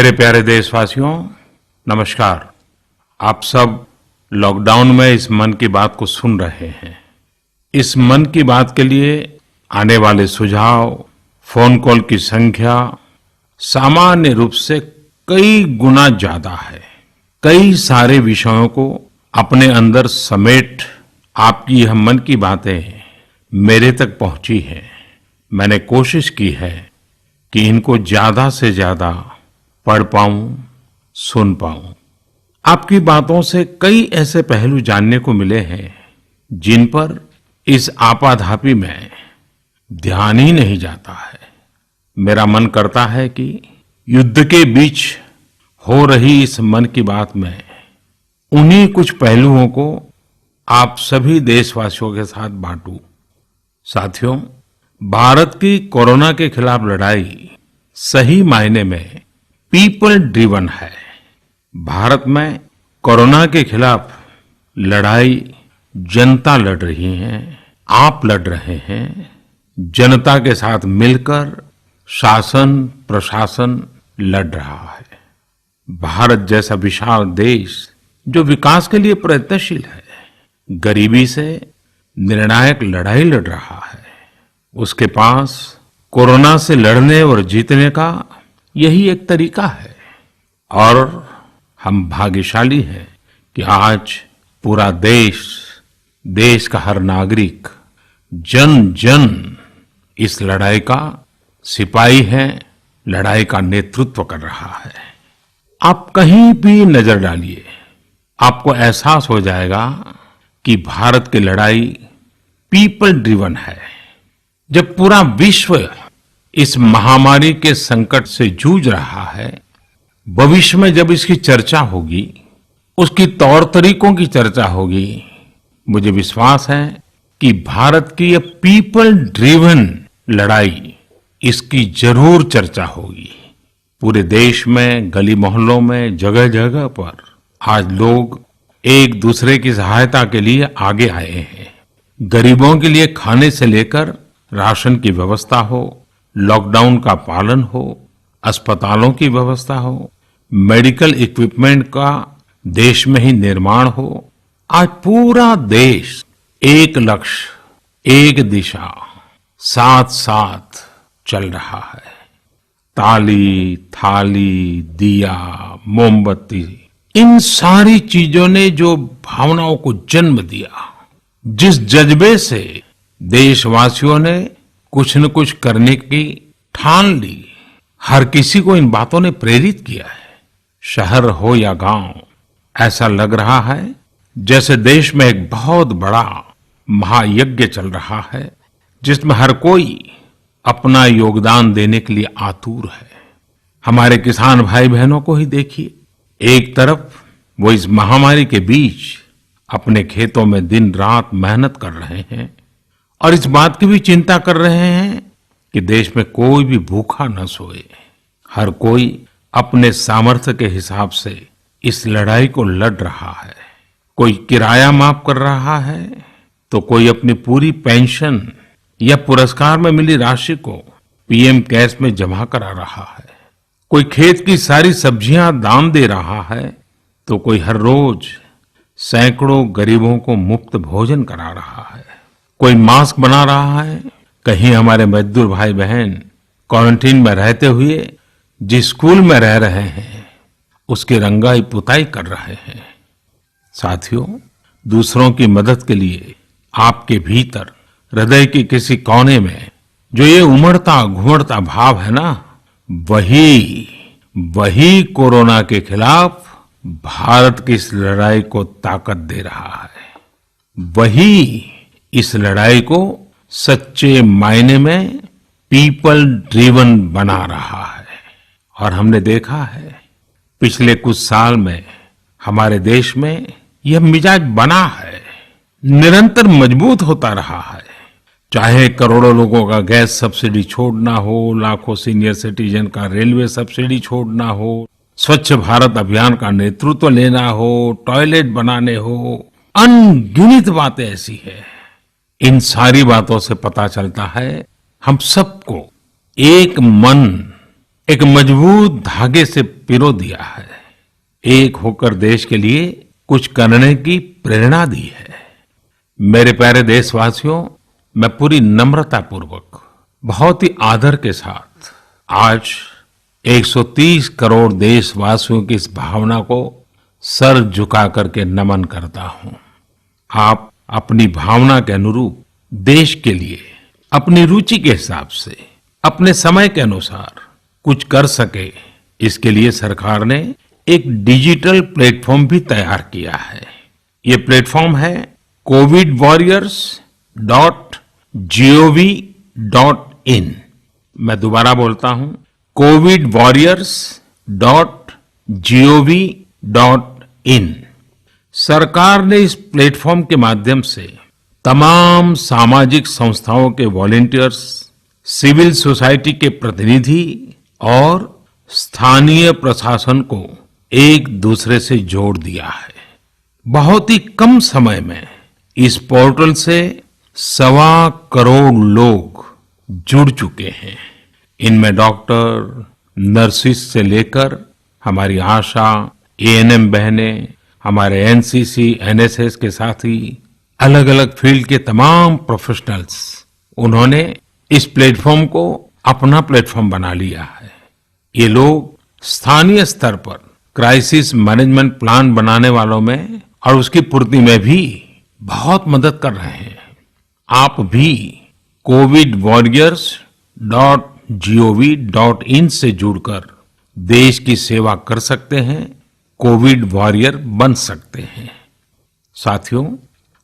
मेरे प्यारे देशवासियों, नमस्कार। आप सब लॉकडाउन में इस मन की बात को सुन रहे हैं। इस मन की बात के लिए आने वाले सुझाव, फोन कॉल की संख्या सामान्य रूप से कई गुना ज्यादा है। कई सारे विषयों को अपने अंदर समेट आपकी यह मन की बातें मेरे तक पहुंची हैं। मैंने कोशिश की है कि इनको ज्यादा से ज्यादा पढ़ पाऊं, सुन पाऊं। आपकी बातों से कई ऐसे पहलू जानने को मिले हैं जिन पर इस आपाधापी में ध्यान ही नहीं जाता है। मेरा मन करता है कि युद्ध के बीच हो रही इस मन की बात में उन्हीं कुछ पहलुओं को आप सभी देशवासियों के साथ बांटूं। साथियों, भारत की कोरोना के खिलाफ लड़ाई सही मायने में पीपल ड्रिवन है। भारत में कोरोना के खिलाफ लड़ाई जनता लड़ रही है, आप लड़ रहे हैं। जनता के साथ मिलकर शासन प्रशासन लड़ रहा है। भारत जैसा विशाल देश जो विकास के लिए प्रयत्नशील है, गरीबी से निर्णायक लड़ाई लड़ रहा है। उसके पास कोरोना से लड़ने और जीतने का यही एक तरीका है। और हम भाग्यशाली हैं कि आज पूरा देश का हर नागरिक, जन जन इस लड़ाई का सिपाही है, लड़ाई का नेतृत्व कर रहा है। आप कहीं भी नजर डालिए, आपको एहसास हो जाएगा कि भारत की लड़ाई पीपल ड्रिवन है। जब पूरा विश्व इस महामारी के संकट से जूझ रहा है, भविष्य में जब इसकी चर्चा होगी, उसकी तौर तरीकों की चर्चा होगी, मुझे विश्वास है कि भारत की ये पीपल ड्रिवन लड़ाई, इसकी जरूर चर्चा होगी। पूरे देश में, गली मोहल्लों में, जगह जगह पर आज लोग एक दूसरे की सहायता के लिए आगे आए हैं। गरीबों के लिए खाने से लेकर राशन की व्यवस्था हो, लॉकडाउन का पालन हो, अस्पतालों की व्यवस्था हो, मेडिकल इक्विपमेंट का देश में ही निर्माण हो। आज पूरा देश एक लक्ष्य, एक दिशा, साथ साथ चल रहा है। ताली, थाली, दिया, मोमबत्ती, इन सारी चीजों ने जो भावनाओं को जन्म दिया, जिस जज्बे से देशवासियों ने कुछ न कुछ करने की ठान ली, हर किसी को इन बातों ने प्रेरित किया है। शहर हो या गांव, ऐसा लग रहा है जैसे देश में एक बहुत बड़ा महायज्ञ चल रहा है, जिसमें हर कोई अपना योगदान देने के लिए आतुर है। हमारे किसान भाई बहनों को ही देखिए, एक तरफ वो इस महामारी के बीच अपने खेतों में दिन रात मेहनत कर रहे हैं और इस बात की भी चिंता कर रहे हैं कि देश में कोई भी भूखा न सोए। हर कोई अपने सामर्थ्य के हिसाब से इस लड़ाई को लड़ रहा है। कोई किराया माफ कर रहा है, तो कोई अपनी पूरी पेंशन या पुरस्कार में मिली राशि को पीएम केयर्स में जमा करा रहा है। कोई खेत की सारी सब्जियां दान दे रहा है, तो कोई हर रोज सैकड़ों गरीबों को मुफ्त भोजन करा रहा है। कोई मास्क बना रहा है। कहीं हमारे मजदूर भाई बहन क्वारंटीन में रहते हुए जिस स्कूल में रह रहे हैं, उसकी रंगाई पुताई कर रहे हैं। साथियों, दूसरों की मदद के लिए आपके भीतर हृदय के किसी कोने में जो ये उमड़ता घुमड़ता भाव है ना, वही कोरोना के खिलाफ भारत की इस लड़ाई को ताकत दे रहा है। वही इस लड़ाई को सच्चे मायने में पीपल ड्रिवन बना रहा है। और हमने देखा है पिछले कुछ साल में हमारे देश में यह मिजाज बना है, निरंतर मजबूत होता रहा है। चाहे करोड़ों लोगों का गैस सब्सिडी छोड़ना हो, लाखों सीनियर सिटीजन का रेलवे सब्सिडी छोड़ना हो, स्वच्छ भारत अभियान का नेतृत्व लेना हो, टॉयलेट बनाने हो, अनगिनत बातें ऐसी है। इन सारी बातों से पता चलता है हम सबको एक मन, एक मजबूत धागे से पिरो दिया है। एक होकर देश के लिए कुछ करने की प्रेरणा दी है। मेरे प्यारे देशवासियों, मैं पूरी नम्रता पूर्वक, बहुत ही आदर के साथ आज 130 करोड़ देशवासियों की इस भावना को सर झुका करके नमन करता हूं। आप अपनी भावना के अनुरूप देश के लिए अपनी रुचि के हिसाब से, अपने समय के अनुसार कुछ कर सके, इसके लिए सरकार ने एक डिजिटल प्लेटफॉर्म भी तैयार किया है। ये प्लेटफॉर्म है covidwarriors.gov.in। मैं दोबारा बोलता हूं, covidwarriors.gov.in। सरकार ने इस प्लेटफॉर्म के माध्यम से तमाम सामाजिक संस्थाओं के वॉलंटियर्स, सिविल सोसाइटी के प्रतिनिधि और स्थानीय प्रशासन को एक दूसरे से जोड़ दिया है। बहुत ही कम समय में इस पोर्टल से 1.25 करोड़ लोग जुड़ चुके हैं। इनमें डॉक्टर, नर्सिस से लेकर हमारी आशा, एएनएम बहनें, हमारे एनसीसी, एनएसएस के साथी, अलग अलग फील्ड के तमाम प्रोफेशनल्स, उन्होंने इस प्लेटफॉर्म को अपना प्लेटफॉर्म बना लिया है। ये लोग स्थानीय स्तर पर क्राइसिस मैनेजमेंट प्लान बनाने वालों में और उसकी पूर्ति में भी बहुत मदद कर रहे हैं। आप भी covidwarriors.gov.in से जुड़कर देश की सेवा कर सकते हैं, कोविड वॉरियर बन सकते हैं। साथियों,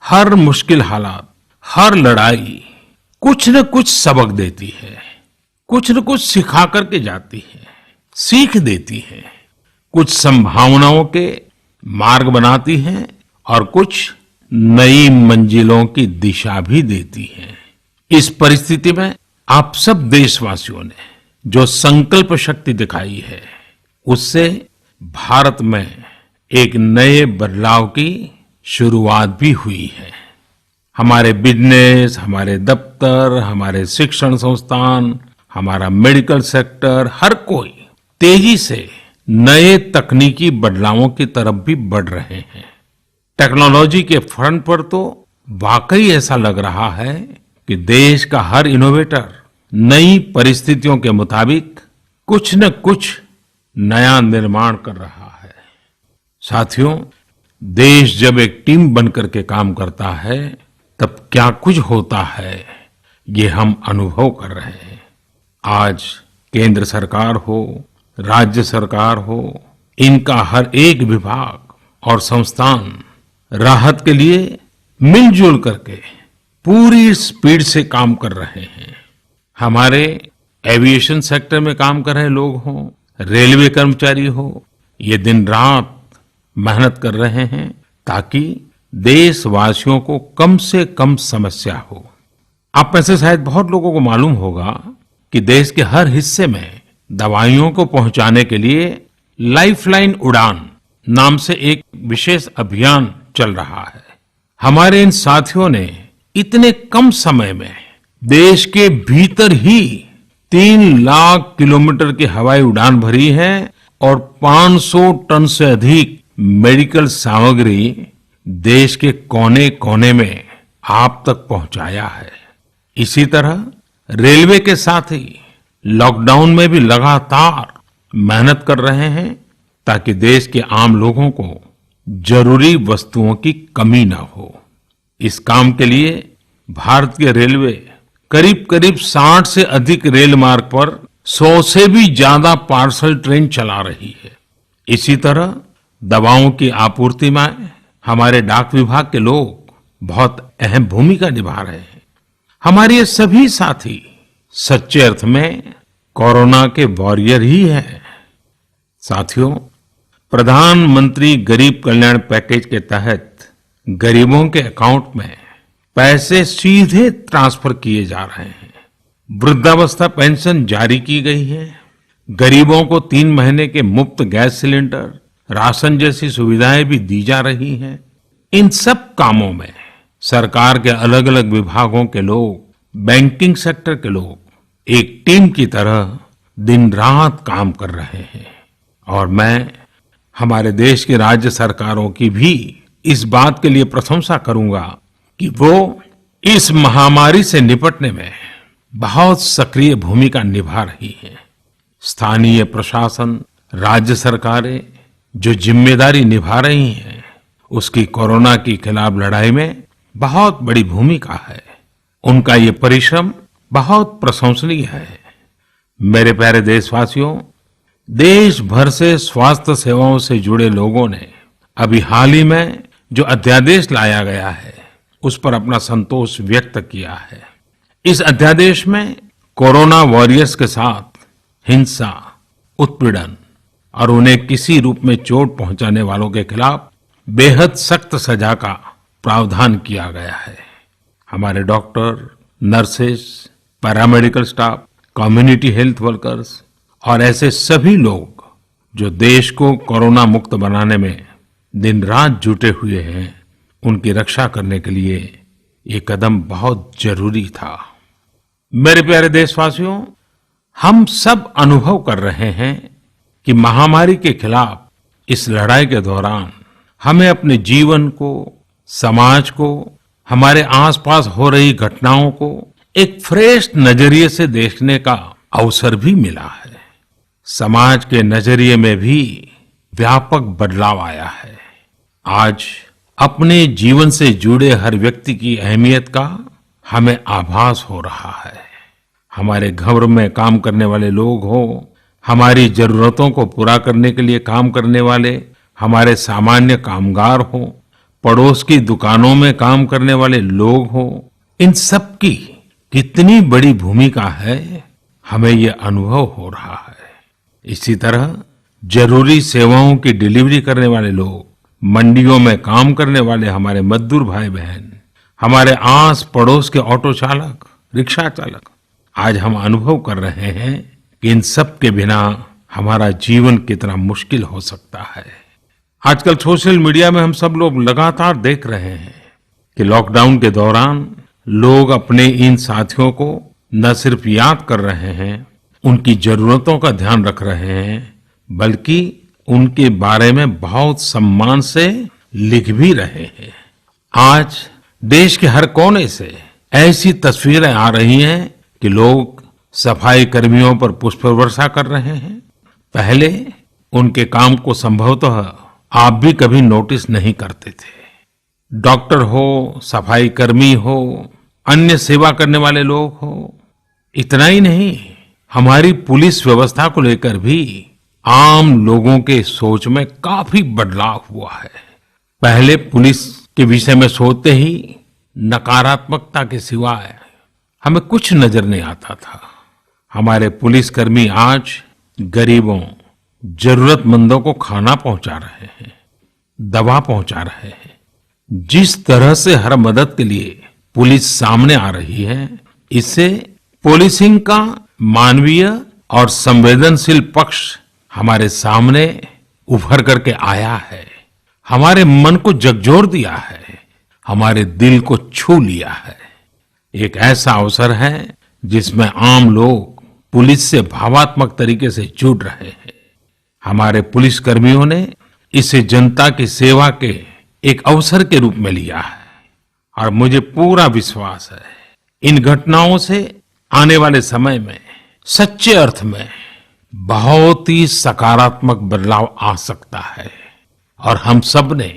हर मुश्किल हालात, हर लड़ाई कुछ न कुछ सबक देती है, कुछ न कुछ सिखा करके जाती है, सीख देती है, कुछ संभावनाओं के मार्ग बनाती है और कुछ नई मंजिलों की दिशा भी देती है। इस परिस्थिति में आप सब देशवासियों ने जो संकल्प शक्ति दिखाई है, उससे भारत में एक नए बदलाव की शुरुआत भी हुई है। हमारे बिजनेस, हमारे दफ्तर, हमारे शिक्षण संस्थान, हमारा मेडिकल सेक्टर, हर कोई तेजी से नए तकनीकी बदलावों की तरफ भी बढ़ रहे हैं। टेक्नोलॉजी के फ्रंट पर तो वाकई ऐसा लग रहा है कि देश का हर इनोवेटर नई परिस्थितियों के मुताबिक कुछ न कुछ नया निर्माण कर रहा है। साथियों, देश जब एक टीम बनकर के काम करता है, तब क्या कुछ होता है, ये हम अनुभव कर रहे हैं। आज केंद्र सरकार हो, राज्य सरकार हो, इनका हर एक विभाग और संस्थान राहत के लिए मिलजुल करके पूरी स्पीड से काम कर रहे हैं। हमारे एविएशन सेक्टर में काम कर रहे लोग हों, रेलवे कर्मचारी हो, ये दिन रात मेहनत कर रहे हैं ताकि देशवासियों को कम से कम समस्या हो। आप में से शायद बहुत लोगों को मालूम होगा कि देश के हर हिस्से में दवाइयों को पहुंचाने के लिए लाइफलाइन उड़ान नाम से एक विशेष अभियान चल रहा है। हमारे इन साथियों ने इतने कम समय में देश के भीतर ही 3 लाख किलोमीटर की हवाई उड़ान भरी है और 500 टन से अधिक मेडिकल सामग्री देश के कोने कोने में आप तक पहुंचाया है। इसी तरह रेलवे के साथ ही लॉकडाउन में भी लगातार मेहनत कर रहे हैं ताकि देश के आम लोगों को जरूरी वस्तुओं की कमी न हो। इस काम के लिए भारतीय रेलवे करीब करीब 60 से अधिक रेल मार्ग पर 100 से भी ज्यादा पार्सल ट्रेन चला रही है। इसी तरह दवाओं की आपूर्ति में हमारे डाक विभाग के लोग बहुत अहम भूमिका निभा रहे हैं। हमारे ये सभी साथी सच्चे अर्थ में कोरोना के वॉरियर ही हैं। साथियों, प्रधानमंत्री गरीब कल्याण पैकेज के तहत गरीबों के अकाउंट में पैसे सीधे ट्रांसफर किए जा रहे हैं। वृद्धावस्था पेंशन जारी की गई है। गरीबों को 3 महीने के मुफ्त गैस सिलेंडर, राशन जैसी सुविधाएं भी दी जा रही हैं। इन सब कामों में सरकार के अलग अलग विभागों के लोग, बैंकिंग सेक्टर के लोग एक टीम की तरह दिन रात काम कर रहे हैं और मैं हमारे देश की राज्य सरकारों की भी इस बात के लिए प्रशंसा करूंगा कि वो इस महामारी से निपटने में बहुत सक्रिय भूमिका निभा रही हैं। स्थानीय प्रशासन, राज्य सरकारें जो जिम्मेदारी निभा रही हैं, उसकी कोरोना के खिलाफ लड़ाई में बहुत बड़ी भूमिका है। उनका ये परिश्रम बहुत प्रशंसनीय है। मेरे प्यारे देशवासियों, देश भर से स्वास्थ्य सेवाओं से जुड़े लोगों ने अभी हाल ही में जो अध्यादेश लाया गया है, उस पर अपना संतोष व्यक्त किया है। इस अध्यादेश में कोरोना वॉरियर्स के साथ हिंसा, उत्पीड़न और उन्हें किसी रूप में चोट पहुंचाने वालों के खिलाफ बेहद सख्त सजा का प्रावधान किया गया है। हमारे doctor, nurses, paramedical staff, community health workers और ऐसे सभी लोग जो देश को कोरोना मुक्त बनाने में दिन रात जुटे हुए हैं, उनकी रक्षा करने के लिए ये कदम बहुत जरूरी था। मेरे प्यारे देशवासियों, हम सब अनुभव कर रहे हैं कि महामारी के खिलाफ इस लड़ाई के दौरान हमें अपने जीवन को, समाज को, हमारे आसपास हो रही घटनाओं को एक फ्रेश नजरिए से देखने का अवसर भी मिला है। समाज के नजरिए में भी व्यापक बदलाव आया है। आज अपने जीवन से जुड़े हर व्यक्ति की अहमियत का हमें आभास हो रहा है। हमारे घर में काम करने वाले लोग हो, हमारी जरूरतों को पूरा करने के लिए काम करने वाले हमारे सामान्य कामगार हो, पड़ोस की दुकानों में काम करने वाले लोग हो, इन सब की कितनी बड़ी भूमिका है, हमें ये अनुभव हो रहा है। इसी तरह जरूरी सेवाओं की डिलीवरी करने वाले लोग, मंडियों में काम करने वाले हमारे मजदूर भाई बहन, हमारे आस पड़ोस के ऑटो चालक, रिक्शा चालक, आज हम अनुभव कर रहे हैं कि इन सब के बिना हमारा जीवन कितना मुश्किल हो सकता है। आजकल सोशल मीडिया में हम सब लोग लगातार देख रहे हैं कि लॉकडाउन के दौरान लोग अपने इन साथियों को न सिर्फ याद कर रहे हैं, उनकी जरूरतों का ध्यान रख रहे हैं, बल्कि उनके बारे में बहुत सम्मान से लिख भी रहे हैं। आज देश के हर कोने से ऐसी तस्वीरें आ रही हैं कि लोग सफाई कर्मियों पर पुष्प वर्षा कर रहे हैं। पहले उनके काम को संभवतः आप भी कभी नोटिस नहीं करते थे। डॉक्टर हो, सफाई कर्मी हो, अन्य सेवा करने वाले लोग हो, इतना ही नहीं, हमारी पुलिस व्यवस्था को लेकर भी आम लोगों के सोच में काफी बदलाव हुआ है। पहले पुलिस के विषय में सोचते ही नकारात्मकता के सिवाय हमें कुछ नजर नहीं आता था। हमारे पुलिसकर्मी आज गरीबों, जरूरतमंदों को खाना पहुंचा रहे हैं, दवा पहुंचा रहे हैं। जिस तरह से हर मदद के लिए पुलिस सामने आ रही है, इससे पुलिसिंग का मानवीय और संवेदनशील पक्ष हमारे सामने उभर करके आया है, हमारे मन को झकझोर दिया है, हमारे दिल को छू लिया है। एक ऐसा अवसर है जिसमें आम लोग पुलिस से भावात्मक तरीके से जुड़ रहे हैं। हमारे पुलिस कर्मियों ने इसे जनता की सेवा के एक अवसर के रूप में लिया है और मुझे पूरा विश्वास है इन घटनाओं से आने वाले समय में सच्चे अर्थ में बहुत ही सकारात्मक बदलाव आ सकता है और हम सब ने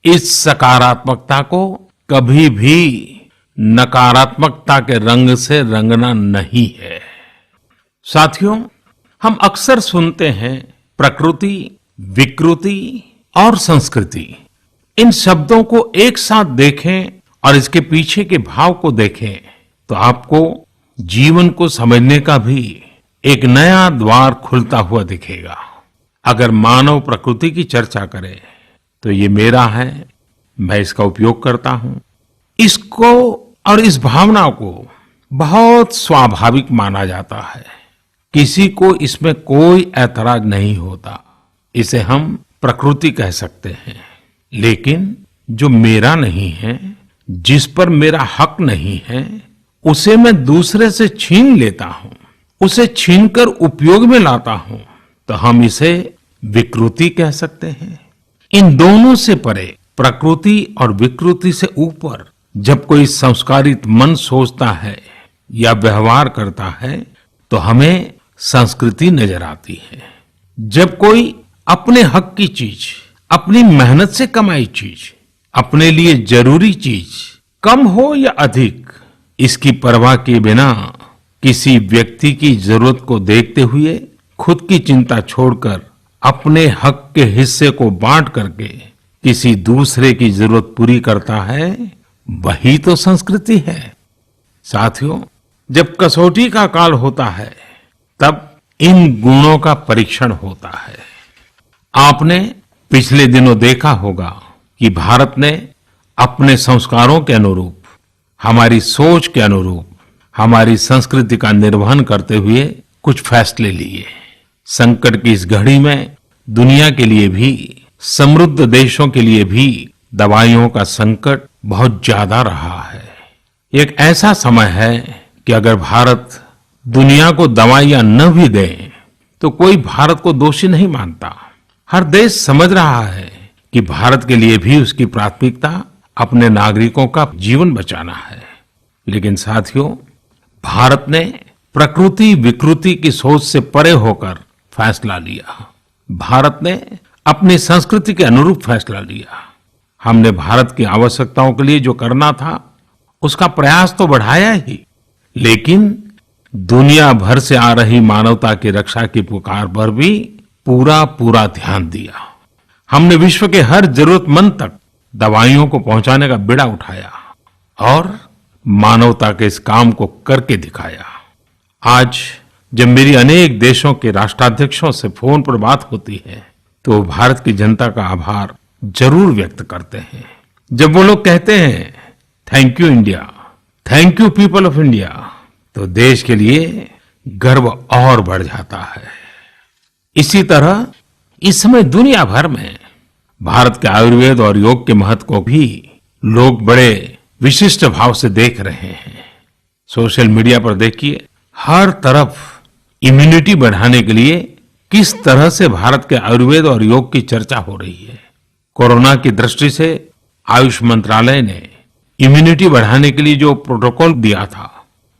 इस सकारात्मकता को कभी भी नकारात्मकता के रंग से रंगना नहीं है। साथियों, हम अक्सर सुनते हैं प्रकृति, विकृति और संस्कृति। इन शब्दों को एक साथ देखें और इसके पीछे के भाव को देखें तो आपको जीवन को समझने का भी एक नया द्वार खुलता हुआ दिखेगा। अगर मानव प्रकृति की चर्चा करें तो ये मेरा है, मैं इसका उपयोग करता हूं। इसको और इस भावना को बहुत स्वाभाविक माना जाता है, किसी को इसमें कोई ऐतराज नहीं होता। इसे हम प्रकृति कह सकते हैं। लेकिन जो मेरा नहीं है, जिस पर मेरा हक नहीं है, उसे मैं दूसरे से छीन लेता हूं, उसे छीनकर उपयोग में लाता हूं तो हम इसे विकृति कह सकते हैं। इन दोनों से परे, प्रकृति और विकृति से ऊपर जब कोई संस्कारित मन सोचता है या व्यवहार करता है तो हमें संस्कृति नजर आती है। जब कोई अपने हक की चीज, अपनी मेहनत से कमाई चीज, अपने लिए जरूरी चीज, कम हो या अधिक, इसकी परवाह किए बिना किसी व्यक्ति की जरूरत को देखते हुए खुद की चिंता छोड़कर अपने हक के हिस्से को बांट करके किसी दूसरे की जरूरत पूरी करता है, वही तो संस्कृति है। साथियों, जब कसौटी का काल होता है तब इन गुणों का परीक्षण होता है। आपने पिछले दिनों देखा होगा कि भारत ने अपने संस्कारों के अनुरूप, हमारी सोच के अनुरूप, हमारी संस्कृति का निर्वहन करते हुए कुछ फैसले लिए। संकट की इस घड़ी में दुनिया के लिए भी, समृद्ध देशों के लिए भी दवाइयों का संकट बहुत ज्यादा रहा है। एक ऐसा समय है कि अगर भारत दुनिया को दवाइयां न भी दे तो कोई भारत को दोषी नहीं मानता। हर देश समझ रहा है कि भारत के लिए भी उसकी प्राथमिकता अपने नागरिकों का जीवन बचाना है। लेकिन साथियों, भारत ने प्रकृति विकृति की सोच से परे होकर फैसला लिया। भारत ने अपनी संस्कृति के अनुरूप फैसला लिया। हमने भारत की आवश्यकताओं के लिए जो करना था उसका प्रयास तो बढ़ाया ही, लेकिन दुनिया भर से आ रही मानवता की रक्षा की पुकार पर भी पूरा पूरा ध्यान दिया। हमने विश्व के हर जरूरतमंद तक दवाइयों को पहुंचाने का बीड़ा उठाया और मानवता के इस काम को करके दिखाया। आज जब मेरी अनेक देशों के राष्ट्राध्यक्षों से फोन पर बात होती है तो वो भारत की जनता का आभार जरूर व्यक्त करते हैं। जब वो लोग कहते हैं thank you India, thank you people of India, तो देश के लिए गर्व और बढ़ जाता है। इसी तरह इस समय दुनिया भर में भारत के आयुर्वेद और योग के महत्व को भी लोग बड़े विशिष्ट भाव से देख रहे हैं। सोशल मीडिया पर देखिए, हर तरफ इम्यूनिटी बढ़ाने के लिए किस तरह से भारत के आयुर्वेद और योग की चर्चा हो रही है। कोरोना की दृष्टि से आयुष मंत्रालय ने इम्यूनिटी बढ़ाने के लिए जो प्रोटोकॉल दिया था,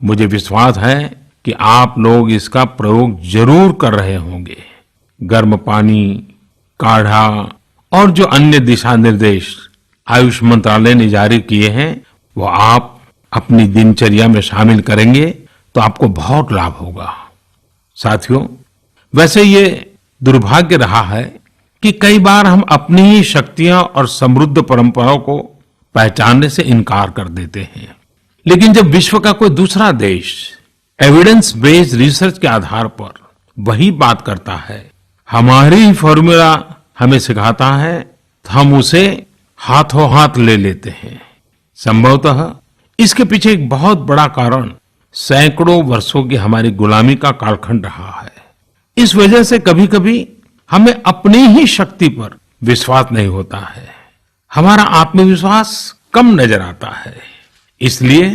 मुझे विश्वास है कि आप लोग इसका प्रयोग जरूर कर रहे होंगे। गर्म पानी, काढ़ा और जो अन्य दिशा निर्देश आयुष मंत्रालय ने जारी किए हैं वो आप अपनी दिनचर्या में शामिल करेंगे तो आपको बहुत लाभ होगा। साथियों, वैसे ये दुर्भाग्य रहा है कि कई बार हम अपनी ही शक्तियां और समृद्ध परंपराओं को पहचानने से इनकार कर देते हैं। लेकिन जब विश्व का कोई दूसरा देश एविडेंस बेस्ड रिसर्च के आधार पर वही बात करता है, हमारी फॉर्मूला हमें सिखाता है, तो हम उसे हाथों हाथ ले लेते हैं। संभवतः इसके पीछे एक बहुत बड़ा कारण सैकड़ों वर्षों की हमारी गुलामी का कालखंड रहा है। इस वजह से कभी कभी हमें अपनी ही शक्ति पर विश्वास नहीं होता है, हमारा आत्मविश्वास कम नजर आता है। इसलिए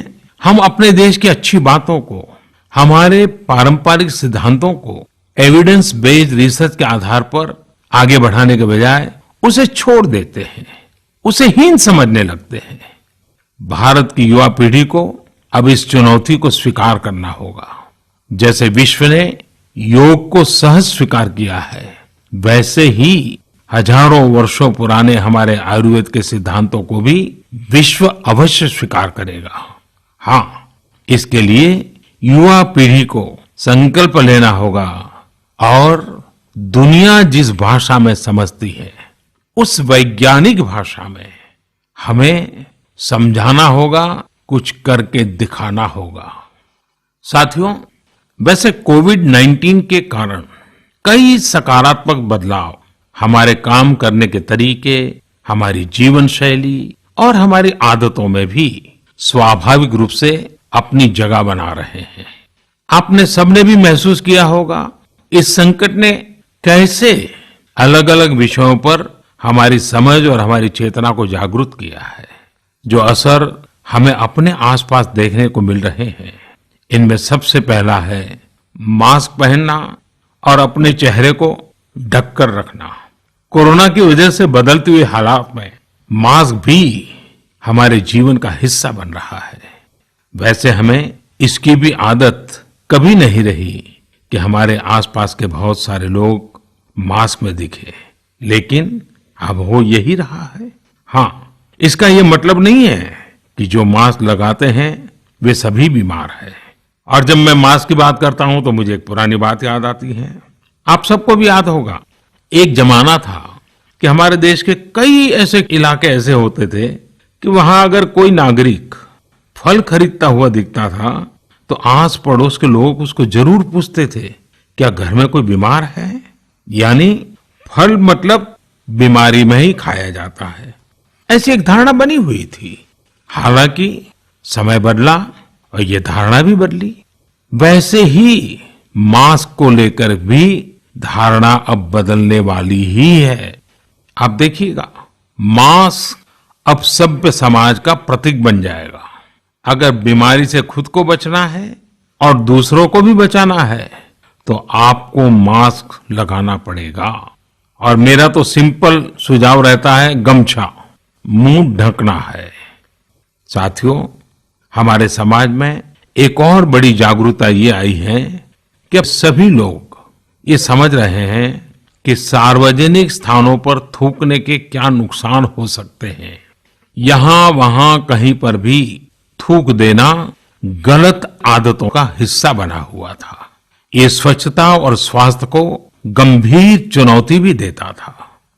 हम अपने देश की अच्छी बातों को, हमारे पारंपरिक सिद्धांतों को एविडेंस बेस्ड रिसर्च के आधार पर आगे बढ़ाने के बजाय उसे छोड़ देते हैं, उसे हीन समझने लगते हैं। भारत की युवा पीढ़ी को अब इस चुनौती को स्वीकार करना होगा। जैसे विश्व ने योग को सहज स्वीकार किया है, वैसे ही हजारों वर्षों पुराने हमारे आयुर्वेद के सिद्धांतों को भी विश्व अवश्य स्वीकार करेगा। हाँ, इसके लिए युवा पीढ़ी को संकल्प लेना होगा और दुनिया जिस भाषा में समझती है उस वैज्ञानिक भाषा में हमें समझाना होगा, कुछ करके दिखाना होगा। साथियों, वैसे कोविड-19 के कारण कई सकारात्मक बदलाव हमारे काम करने के तरीके, हमारी जीवन शैली और हमारी आदतों में भी स्वाभाविक रूप से अपनी जगह बना रहे हैं। आपने सबने भी महसूस किया होगा इस संकट ने कैसे अलग अलग विषयों पर हमारी समझ और हमारी चेतना को जागरूक किया है। जो असर हमें अपने आसपास देखने को मिल रहे हैं, इनमें सबसे पहला है मास्क पहनना और अपने चेहरे को ढककर रखना। कोरोना की वजह से बदलती हुई हालात में मास्क भी हमारे जीवन का हिस्सा बन रहा है। वैसे हमें इसकी भी आदत कभी नहीं रही कि हमारे आसपास के बहुत सारे लोग मास्क में दिखे, लेकिन अब हो यही रहा है। हाँ, इसका ये मतलब नहीं है कि जो मास्क लगाते हैं वे सभी बीमार हैं। और जब मैं मास्क की बात करता हूं तो मुझे एक पुरानी बात याद आती है। आप सबको भी याद होगा, एक जमाना था कि हमारे देश के कई ऐसे इलाके ऐसे होते थे कि वहां अगर कोई नागरिक फल खरीदता हुआ दिखता था तो आस पड़ोस के लोग उसको जरूर पूछते थे, क्या घर में कोई बीमार है? यानी फल मतलब बीमारी में ही खाया जाता है, ऐसी एक धारणा बनी हुई थी। हालांकि समय बदला और ये धारणा भी बदली। वैसे ही मास्क को लेकर भी धारणा अब बदलने वाली ही है। आप देखिएगा, मास्क अब सभ्य समाज का प्रतीक बन जाएगा। अगर बीमारी से खुद को बचना है और दूसरों को भी बचाना है तो आपको मास्क लगाना पड़ेगा। और मेरा तो सिंपल सुझाव रहता है, गमछा मुंह ढकना है। साथियों, हमारे समाज में एक और बड़ी जागरूकता ये आई है कि अब सभी लोग ये समझ रहे हैं कि सार्वजनिक स्थानों पर थूकने के क्या नुकसान हो सकते हैं। यहां वहां कहीं पर भी थूक देना गलत आदतों का हिस्सा बना हुआ था। ये स्वच्छता और स्वास्थ्य को गंभीर चुनौती भी देता था।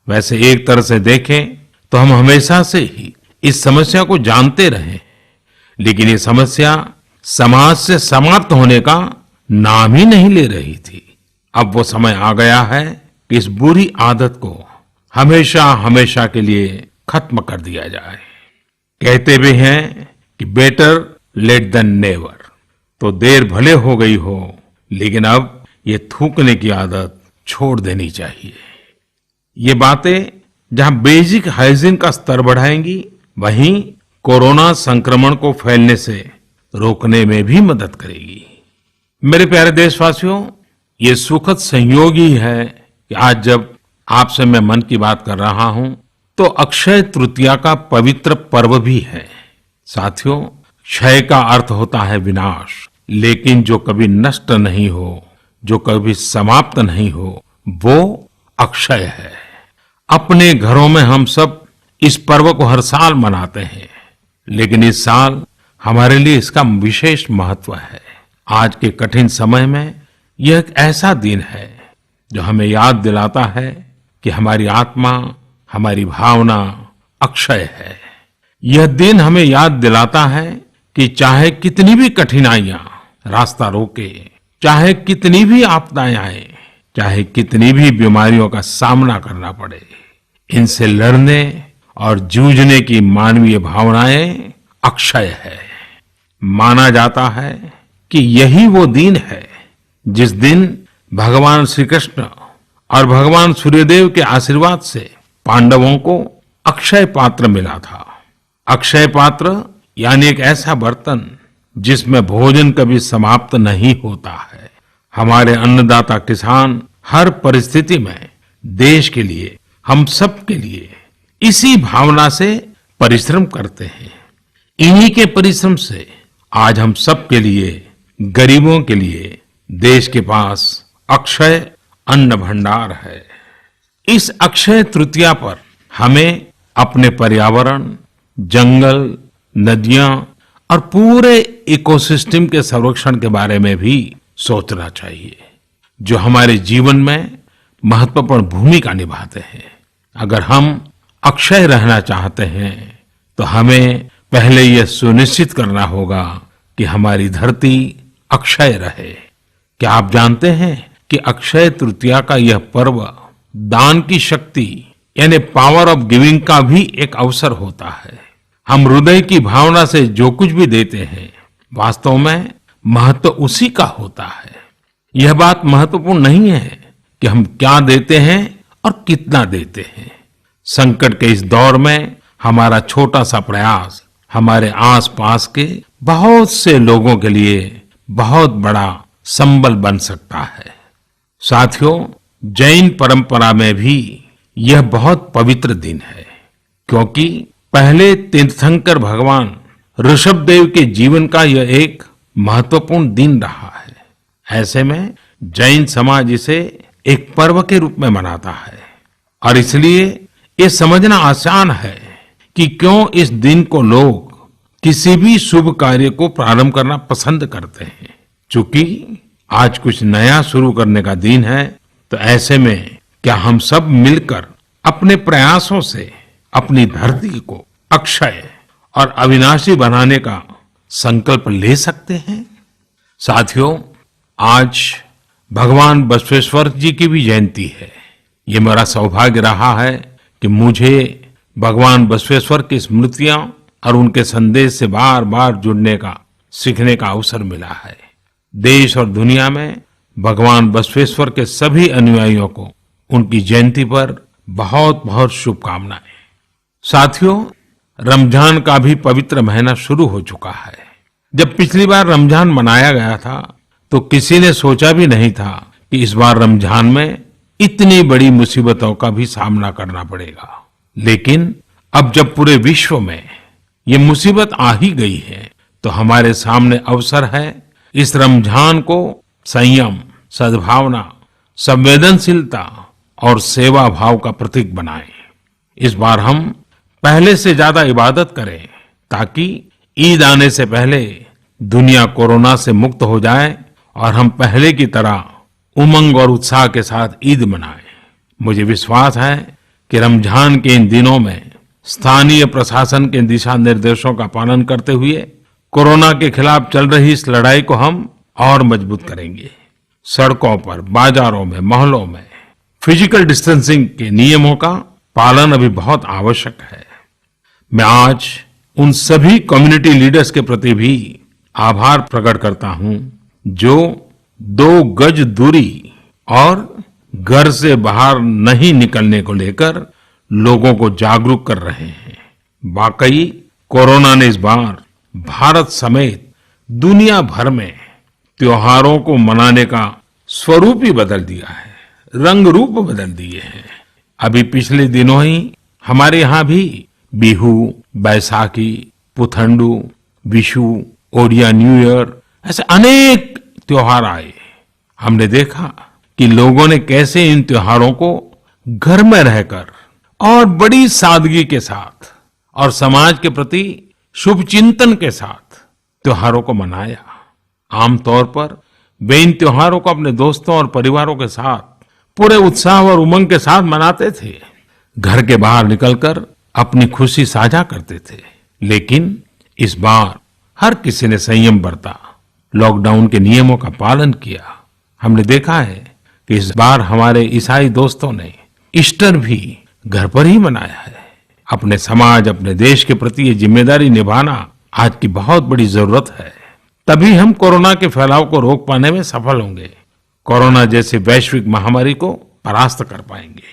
वैसे एक तरह से देखें तो हम हमेशा से ही इस समस्या को जानते रहे, लेकिन ये समस्या समाज से समाप्त होने का नाम ही नहीं ले रही थी। अब वो समय आ गया है कि इस बुरी आदत को हमेशा हमेशा के लिए खत्म कर दिया जाए। कहते भी हैं कि बेटर लेट देन नेवर। तो देर भले हो गई हो, लेकिन अब ये थूकने की आदत छोड़ देनी चाहिए। ये बातें जहां बेसिक हाइजीन का स्तर बढ़ाएंगी, वहीं कोरोना संक्रमण को फैलने से रोकने में भी मदद करेगी। मेरे प्यारे देशवासियों, ये सुखद संयोग ही है कि आज जब आपसे मैं मन की बात कर रहा हूं तो अक्षय तृतीया का पवित्र पर्व भी है। साथियों, क्षय का अर्थ होता है विनाश, लेकिन जो कभी नष्ट नहीं हो, जो कभी समाप्त नहीं हो, वो अक्षय है। अपने घरों में हम सब इस पर्व को हर साल मनाते हैं, लेकिन इस साल हमारे लिए इसका विशेष महत्व है। आज के कठिन समय में यह एक ऐसा दिन है जो हमें याद दिलाता है कि हमारी आत्मा, हमारी भावना अक्षय है। यह दिन हमें याद दिलाता है कि चाहे कितनी भी कठिनाइयां रास्ता रोके, चाहे कितनी भी आपदाएं आए, चाहे कितनी भी बीमारियों का सामना करना पड़े, इनसे लड़ने और जूझने की मानवीय भावनाएं अक्षय है। माना जाता है कि यही वो दिन है जिस दिन भगवान श्री कृष्ण और भगवान सूर्यदेव के आशीर्वाद से पांडवों को अक्षय पात्र मिला था। अक्षय पात्र यानी एक ऐसा बर्तन जिसमें भोजन कभी समाप्त नहीं होता है। हमारे अन्नदाता किसान हर परिस्थिति में देश के लिए, हम सब के लिए इसी भावना से परिश्रम करते हैं। इन्हीं के परिश्रम से आज हम सब के लिए, गरीबों के लिए देश के पास अक्षय अन्न भंडार है। इस अक्षय तृतीया पर हमें अपने पर्यावरण, जंगल, नदियां और पूरे इकोसिस्टम के संरक्षण के बारे में भी सोचना चाहिए, जो हमारे जीवन में महत्वपूर्ण भूमिका निभाते हैं। अगर हम अक्षय रहना चाहते हैं तो हमें पहले यह सुनिश्चित करना होगा कि हमारी धरती अक्षय रहे। क्या आप जानते हैं कि अक्षय तृतीया का यह पर्व दान की शक्ति यानी पावर ऑफ गिविंग का भी एक अवसर होता है। हम हृदय की भावना से जो कुछ भी देते हैं, वास्तव में महत्व उसी का होता है। यह बात महत्वपूर्ण नहीं है कि हम क्या देते हैं और कितना देते हैं। संकट के इस दौर में हमारा छोटा सा प्रयास हमारे आसपास के बहुत से लोगों के लिए बहुत बड़ा संबल बन सकता है। साथियों, जैन परंपरा में भी यह बहुत पवित्र दिन है, क्योंकि पहले तीर्थंकर भगवान ऋषभदेव के जीवन का यह एक महत्वपूर्ण दिन रहा है। ऐसे में जैन समाज इसे एक पर्व के रूप में मनाता है और इसलिए ये समझना आसान है कि क्यों इस दिन को लोग किसी भी शुभ कार्य को प्रारंभ करना पसंद करते हैं। चूंकि आज कुछ नया शुरू करने का दिन है, तो ऐसे में क्या हम सब मिलकर अपने प्रयासों से अपनी धरती को अक्षय और अविनाशी बनाने का संकल्प ले सकते हैं? साथियों, आज भगवान बसवेश्वर जी की भी जयंती है। ये मेरा सौभाग्य रहा है कि मुझे भगवान बसवेश्वर की स्मृतियां और उनके संदेश से बार बार जुड़ने का, सीखने का अवसर मिला है। देश और दुनिया में भगवान बसवेश्वर के सभी अनुयायियों को उनकी जयंती पर बहुत बहुत शुभकामनाएं। साथियों, रमजान का भी पवित्र महीना शुरू हो चुका है। जब पिछली बार रमजान मनाया गया था, तो किसी ने सोचा भी नहीं था कि इस बार रमजान में इतनी बड़ी मुसीबतों का भी सामना करना पड़ेगा। लेकिन अब जब पूरे विश्व में ये मुसीबत आ ही गई है, तो हमारे सामने अवसर है इस रमजान को संयम, सद्भावना, संवेदनशीलता और सेवा भाव का प्रतीक बनाएं। इस बार हम पहले से ज्यादा इबादत करें, ताकि ईद आने से पहले दुनिया कोरोना से मुक्त हो जाए और हम पहले की तरह उमंग और उत्साह के साथ ईद मनाएं। मुझे विश्वास है कि रमजान के इन दिनों में स्थानीय प्रशासन के दिशा निर्देशों का पालन करते हुए कोरोना के खिलाफ चल रही इस लड़ाई को हम और मजबूत करेंगे। सड़कों पर, बाजारों में, मोहल्लों में फिजिकल डिस्टेंसिंग के नियमों का पालन अभी बहुत आवश्यक है। मैं आज उन सभी कम्युनिटी लीडर्स के प्रति भी आभार प्रकट करता हूं, जो 2 गज दूरी और घर से बाहर नहीं निकलने को लेकर लोगों को जागरूक कर रहे हैं। वाकई कोरोना ने इस बार भारत समेत दुनिया भर में त्योहारों को मनाने का स्वरूप ही बदल दिया है, रंग रूप बदल दिए हैं। अभी पिछले दिनों ही हमारे यहाँ भी बिहू, बैसाखी, पुथंडू, विशु, ओडिया न्यू ईयर ऐसे अनेक त्योहार आए। हमने देखा कि लोगों ने कैसे इन त्योहारों को घर में रहकर और बड़ी सादगी के साथ और समाज के प्रति शुभ चिंतन के साथ त्योहारों को मनाया। आमतौर पर वे इन त्योहारों को अपने दोस्तों और परिवारों के साथ पूरे उत्साह और उमंग के साथ मनाते थे, घर के बाहर निकलकर अपनी खुशी साझा करते थे। लेकिन इस बार हर किसी ने संयम बरता, लॉकडाउन के नियमों का पालन किया। हमने देखा है कि इस बार हमारे ईसाई दोस्तों ने ईस्टर भी घर पर ही मनाया है। अपने समाज, अपने देश के प्रति ये जिम्मेदारी निभाना आज की बहुत बड़ी जरूरत है। तभी हम कोरोना के फैलाव को रोक पाने में सफल होंगे, कोरोना जैसे वैश्विक महामारी को परास्त कर पाएंगे।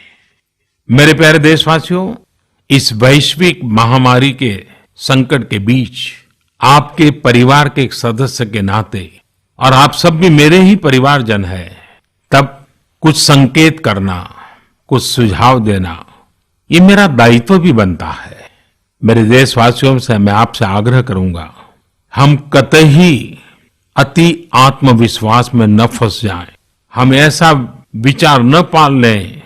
मेरे प्यारे देशवासियों, इस वैश्विक महामारी के संकट के बीच आपके परिवार के एक सदस्य के नाते, और आप सब भी मेरे ही परिवारजन हैं, तब कुछ संकेत करना, कुछ सुझाव देना, ये मेरा दायित्व भी बनता है। मेरे देशवासियों से मैं आपसे आग्रह करूंगा, हम कतई अति आत्मविश्वास में न फंस जाएं। हम ऐसा विचार न पाल लें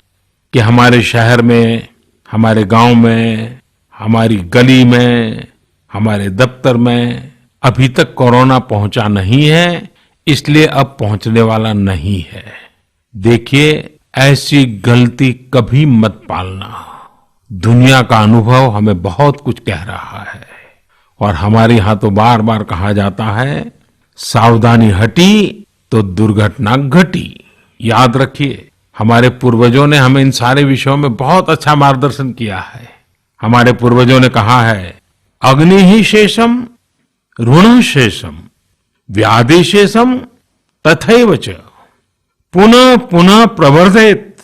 कि हमारे शहर में, हमारे गांव में, हमारी गली में, हमारे दफ्तर में अभी तक कोरोना पहुंचा नहीं है, इसलिए अब पहुंचने वाला नहीं है। देखिए, ऐसी गलती कभी मत पालना। दुनिया का अनुभव हमें बहुत कुछ कह रहा है और हमारे यहाँ तो बार बार कहा जाता है, सावधानी हटी तो दुर्घटना घटी। याद रखिए, हमारे पूर्वजों ने हमें इन सारे विषयों में बहुत अच्छा मार्गदर्शन किया है। हमारे पूर्वजों ने कहा है, अग्नि ही शेषम ऋण शेषम व्याधि शेषम तथैव च पुनः पुनः प्रवर्धेत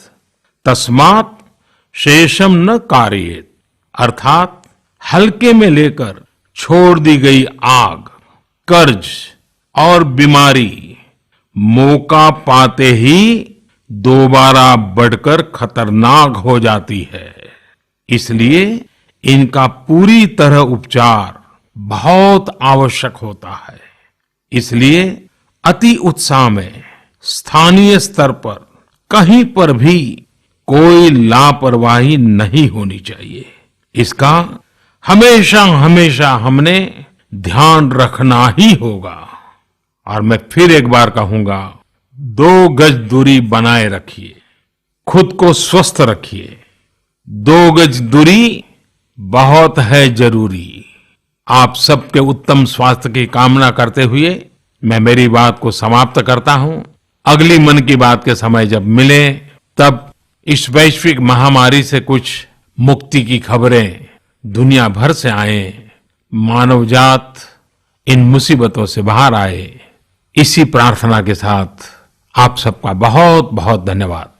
तस्मात् शेषम न कार्येत। अर्थात हल्के में लेकर छोड़ दी गई आग, कर्ज और बीमारी मौका पाते ही दोबारा बढ़कर खतरनाक हो जाती है। इसलिए इनका पूरी तरह उपचार बहुत आवश्यक होता है। इसलिए अति उत्साह में स्थानीय स्तर पर कहीं पर भी कोई लापरवाही नहीं होनी चाहिए। इसका हमेशा हमेशा हमने ध्यान रखना ही होगा। और मैं फिर एक बार कहूंगा, 2 गज दूरी बनाए रखिए, खुद को स्वस्थ रखिए। 2 गज दूरी बहुत है जरूरी। आप सबके उत्तम स्वास्थ्य की कामना करते हुए मैं मेरी बात को समाप्त करता हूं। अगली मन की बात के समय जब मिले तब इस वैश्विक महामारी से कुछ मुक्ति की खबरें दुनिया भर से आए, मानव जात इन मुसीबतों से बाहर आए, इसी प्रार्थना के साथ आप सबका बहुत बहुत धन्यवाद।